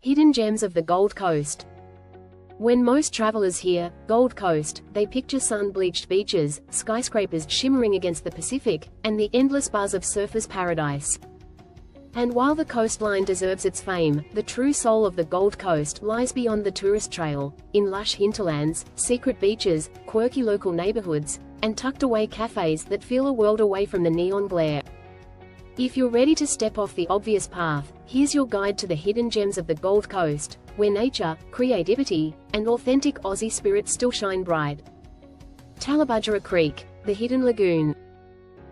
Hidden gems of the Gold Coast. When most travelers hear Gold Coast, they picture sun-bleached beaches, skyscrapers shimmering against the Pacific, and the endless buzz of surfers' paradise. And while the coastline deserves its fame, the true soul of the Gold Coast lies beyond the tourist trail, in lush hinterlands, secret beaches, quirky local neighborhoods, and tucked-away cafes that feel a world away from the neon glare. If you're ready to step off the obvious path, here's your guide to the hidden gems of the Gold Coast, where nature, creativity, and authentic Aussie spirit still shine bright. Tallabudgera Creek, the hidden lagoon.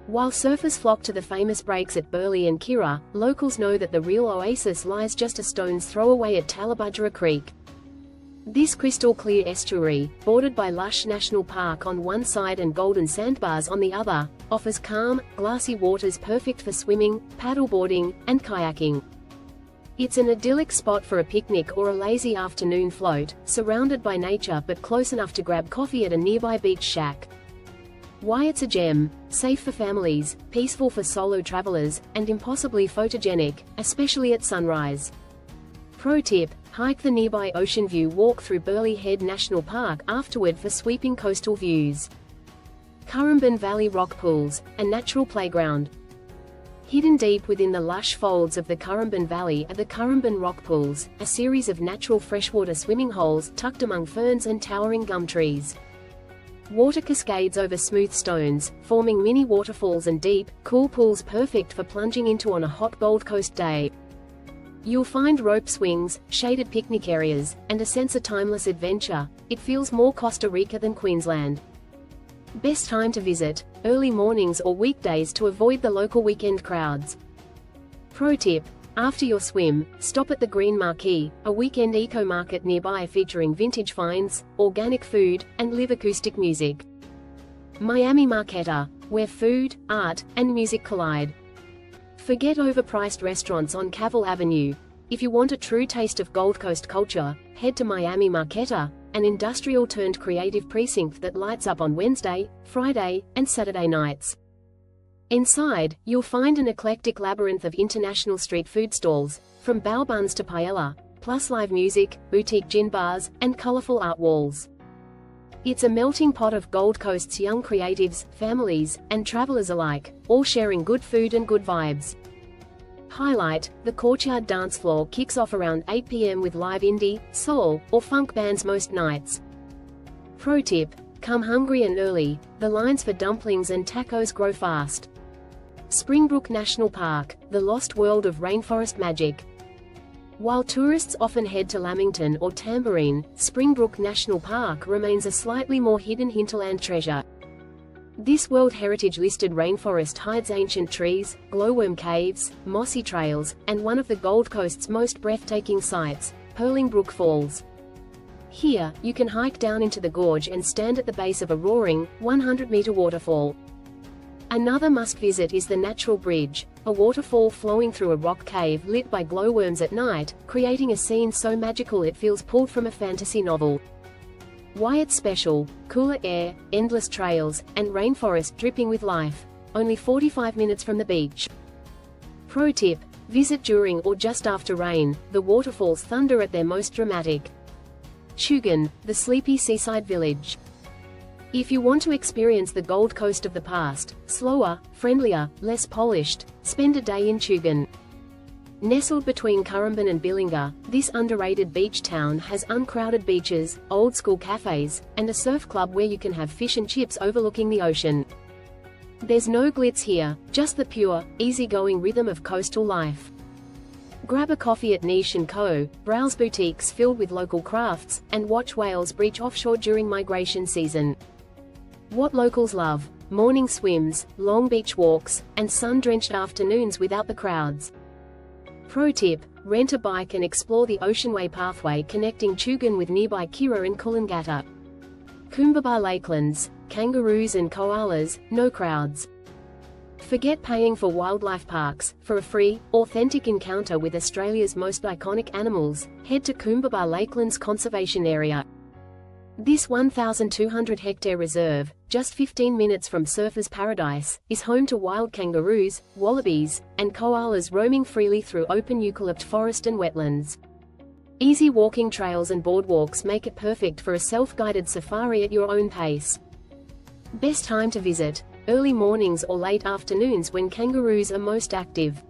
While surfers flock to the famous breaks at Burleigh and Kirra, locals know that the real oasis lies just a stone's throw away at Tallabudgera Creek. This crystal-clear estuary, bordered by lush national park on one side and golden sandbars on the other, offers calm, glassy waters perfect for swimming, paddleboarding, and kayaking. It's an idyllic spot for a picnic or a lazy afternoon float, surrounded by nature but close enough to grab coffee at a nearby beach shack. Why it's a gem: safe for families, peaceful for solo travelers, and impossibly photogenic, especially at sunrise. Pro tip: hike the nearby Ocean View Walk through Burleigh Head National Park afterward for sweeping coastal views. Currumbin Valley Rock Pools, a natural playground. Hidden deep within the lush folds of the Currumbin Valley are the Currumbin Rock Pools, a series of natural freshwater swimming holes tucked among ferns and towering gum trees. Water cascades over smooth stones, forming mini waterfalls and deep, cool pools perfect for plunging into on a hot Gold Coast day. You'll find rope swings, shaded picnic areas, and a sense of timeless adventure. It feels more Costa Rica than Queensland. Best time to visit: early mornings or weekdays to avoid the local weekend crowds. Pro tip: after your swim, stop at the Green Marquee, a weekend eco-market nearby featuring vintage finds, organic food, and live acoustic music. Miami Marquetta, where food, art, and music collide. Forget overpriced restaurants on Cavill Avenue. If you want a true taste of Gold Coast culture, head to Miami Marquetta, an industrial-turned-creative precinct that lights up on Wednesday, Friday, and Saturday nights. Inside, you'll find an eclectic labyrinth of international street food stalls, from bao buns to paella, plus live music, boutique gin bars, and colorful art walls. It's a melting pot of Gold Coast's young creatives, families, and travelers alike, all sharing good food and good vibes. Highlight: the Courtyard dance floor kicks off around 8 p.m. with live indie, soul, or funk bands most nights. Pro tip: come hungry and early, the lines for dumplings and tacos grow fast. Springbrook National Park, the lost world of rainforest magic. While tourists often head to Lamington or Tamborine, Springbrook National Park remains a slightly more hidden hinterland treasure. This World Heritage listed rainforest hides ancient trees, glowworm caves, mossy trails, and one of the Gold Coast's most breathtaking sights, Purling Brook Falls. Here, you can hike down into the gorge and stand at the base of a roaring, 100-meter waterfall. Another must-visit is the Natural Bridge, a waterfall flowing through a rock cave lit by glowworms at night, creating a scene so magical it feels pulled from a fantasy novel. Why it's special: cooler air, endless trails, and rainforest dripping with life. Only 45 minutes from the beach. Pro tip: visit during or just after rain, the waterfalls thunder at their most dramatic. Chugan, the sleepy seaside village. If you want to experience the Gold Coast of the past, slower, friendlier, less polished, spend a day in Chugan. Nestled between Currumbin and Billinga, this underrated beach town has uncrowded beaches, old-school cafes, and a surf club where you can have fish and chips overlooking the ocean. There's no glitz here, just the pure, easygoing rhythm of coastal life. Grab a coffee at Niche & Co., browse boutiques filled with local crafts, and watch whales breach offshore during migration season. What locals love: morning swims, long beach walks, and sun-drenched afternoons without the crowds. Pro tip: rent a bike and explore the Oceanway pathway connecting Chugan with nearby Kirra and Coolangatta. Coombaba Lakelands, kangaroos and koalas, no crowds. Forget paying for wildlife parks. For a free, authentic encounter with Australia's most iconic animals, head to Coombaba Lakelands Conservation Area. This 1,200-hectare reserve, just 15 minutes from Surfers Paradise, is home to wild kangaroos, wallabies, and koalas roaming freely through open eucalypt forest and wetlands. Easy walking trails and boardwalks make it perfect for a self-guided safari at your own pace. Best time to visit: early mornings or late afternoons when kangaroos are most active.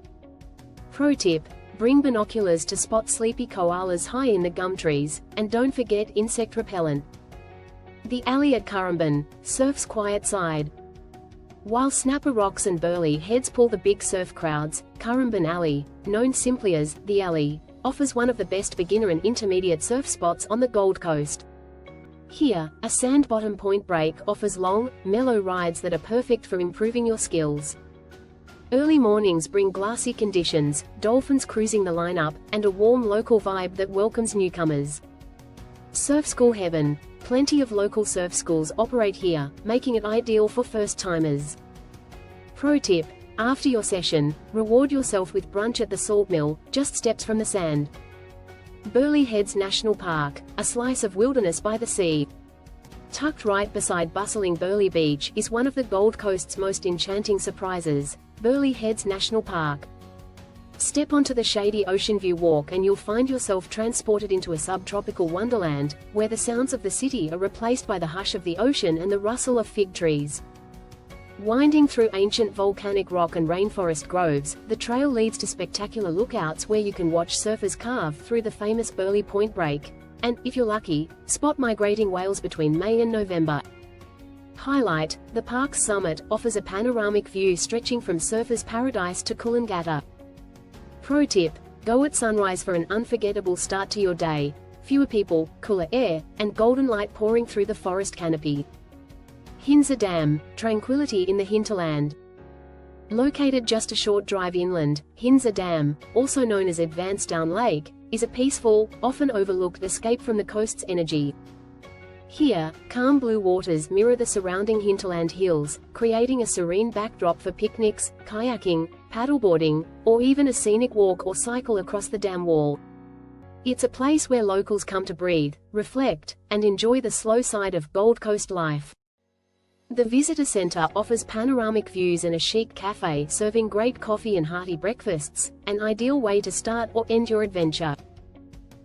Pro tip: bring binoculars to spot sleepy koalas high in the gum trees, and don't forget insect repellent. The Alley at Currumbin, surf's quiet side. While Snapper Rocks and Burleigh Heads pull the big surf crowds, Currumbin Alley, known simply as The Alley, offers one of the best beginner and intermediate surf spots on the Gold Coast. Here, a sand-bottom point break offers long, mellow rides that are perfect for improving your skills. Early mornings bring glassy conditions, dolphins cruising the lineup, and a warm local vibe that welcomes newcomers. Surf School Heaven. Plenty of local surf schools operate here, making it ideal for first-timers. Pro tip: after your session, reward yourself with brunch at the Salt Mill, just steps from the sand. Burleigh Heads National Park, a slice of wilderness by the sea. Tucked right beside bustling Burleigh Beach is one of the Gold Coast's most enchanting surprises, Burleigh Heads National Park. Step onto the shady Ocean View Walk and you'll find yourself transported into a subtropical wonderland, where the sounds of the city are replaced by the hush of the ocean and the rustle of fig trees. Winding through ancient volcanic rock and rainforest groves, the trail leads to spectacular lookouts where you can watch surfers carve through the famous Burleigh Point Break, and, if you're lucky, spot migrating whales between May and November. Highlight: the park's summit offers a panoramic view stretching from Surfers Paradise to Coolangatta. Pro tip: go at sunrise for an unforgettable start to your day. Fewer people, cooler air, and golden light pouring through the forest canopy. Hinza Dam, tranquility in the hinterland. Located just a short drive inland, Hinza Dam, also known as Advanced-Down Lake, is a peaceful, often overlooked escape from the coast's energy. Here, calm blue waters mirror the surrounding hinterland hills, creating a serene backdrop for picnics, kayaking, paddleboarding, or even a scenic walk or cycle across the dam wall. It's a place where locals come to breathe, reflect, and enjoy the slow side of Gold Coast life. The visitor center offers panoramic views and a chic cafe serving great coffee and hearty breakfasts, an ideal way to start or end your adventure.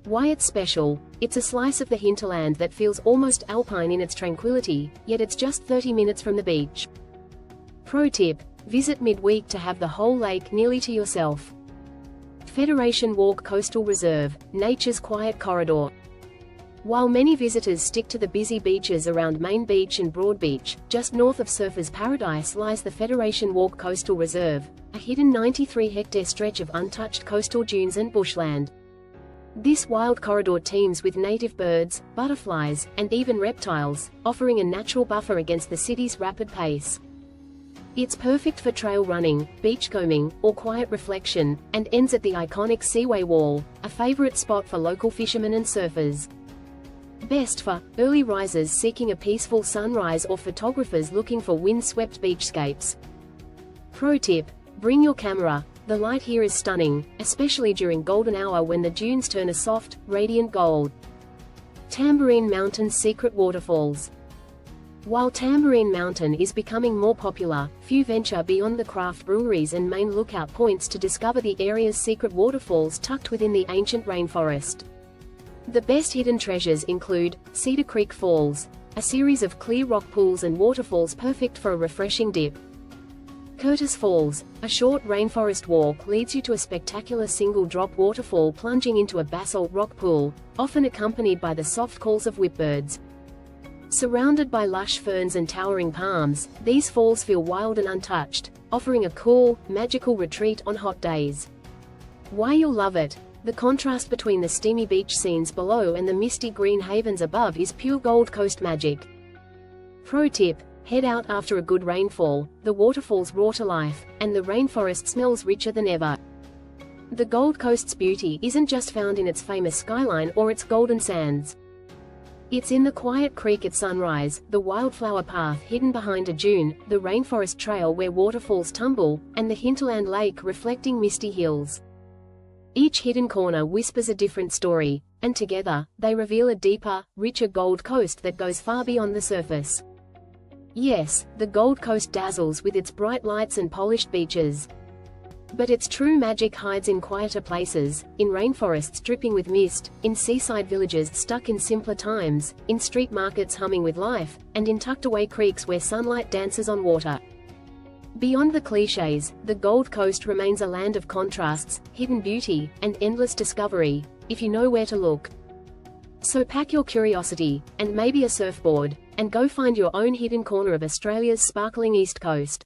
Why it's special: it's a slice of the hinterland that feels almost alpine in its tranquility, yet it's just 30 minutes from the beach. Pro tip: visit midweek to have the whole lake nearly to yourself. Federation Walk Coastal Reserve, nature's quiet corridor. While many visitors stick to the busy beaches around Main Beach and Broad Beach, just north of Surfers Paradise lies the Federation Walk Coastal Reserve, a hidden 93-hectare stretch of untouched coastal dunes and bushland. This wild corridor teems with native birds, butterflies, and even reptiles, offering a natural buffer against the city's rapid pace. It's perfect for trail running, beachcombing, or quiet reflection, and ends at the iconic Seaway Wall, a favorite spot for local fishermen and surfers. Best for early risers seeking a peaceful sunrise or photographers looking for wind-swept beachscapes. Pro tip: bring your camera. The light here is stunning, especially during golden hour when the dunes turn a soft, radiant gold. Tambourine Mountain's secret waterfalls. While Tambourine Mountain is becoming more popular, few venture beyond the craft breweries and main lookout points to discover the area's secret waterfalls tucked within the ancient rainforest. The best hidden treasures include Cedar Creek Falls, a series of clear rock pools and waterfalls perfect for a refreshing dip. Curtis Falls, a short rainforest walk leads you to a spectacular single-drop waterfall plunging into a basalt rock pool, often accompanied by the soft calls of whipbirds. Surrounded by lush ferns and towering palms, these falls feel wild and untouched, offering a cool, magical retreat on hot days. Why you'll love it: the contrast between the steamy beach scenes below and the misty green havens above is pure Gold Coast magic. Pro tip: head out after a good rainfall, the waterfalls roar to life, and the rainforest smells richer than ever. The Gold Coast's beauty isn't just found in its famous skyline or its golden sands. It's in the quiet creek at sunrise, the wildflower path hidden behind a dune, the rainforest trail where waterfalls tumble, and the hinterland lake reflecting misty hills. Each hidden corner whispers a different story, and together, they reveal a deeper, richer Gold Coast that goes far beyond the surface. Yes, the Gold Coast dazzles with its bright lights and polished beaches. But its true magic hides in quieter places, in rainforests dripping with mist, in seaside villages stuck in simpler times, in street markets humming with life, and in tucked-away creeks where sunlight dances on water. Beyond the clichés, the Gold Coast remains a land of contrasts, hidden beauty, and endless discovery, if you know where to look. So pack your curiosity, and maybe a surfboard, and go find your own hidden corner of Australia's sparkling East Coast.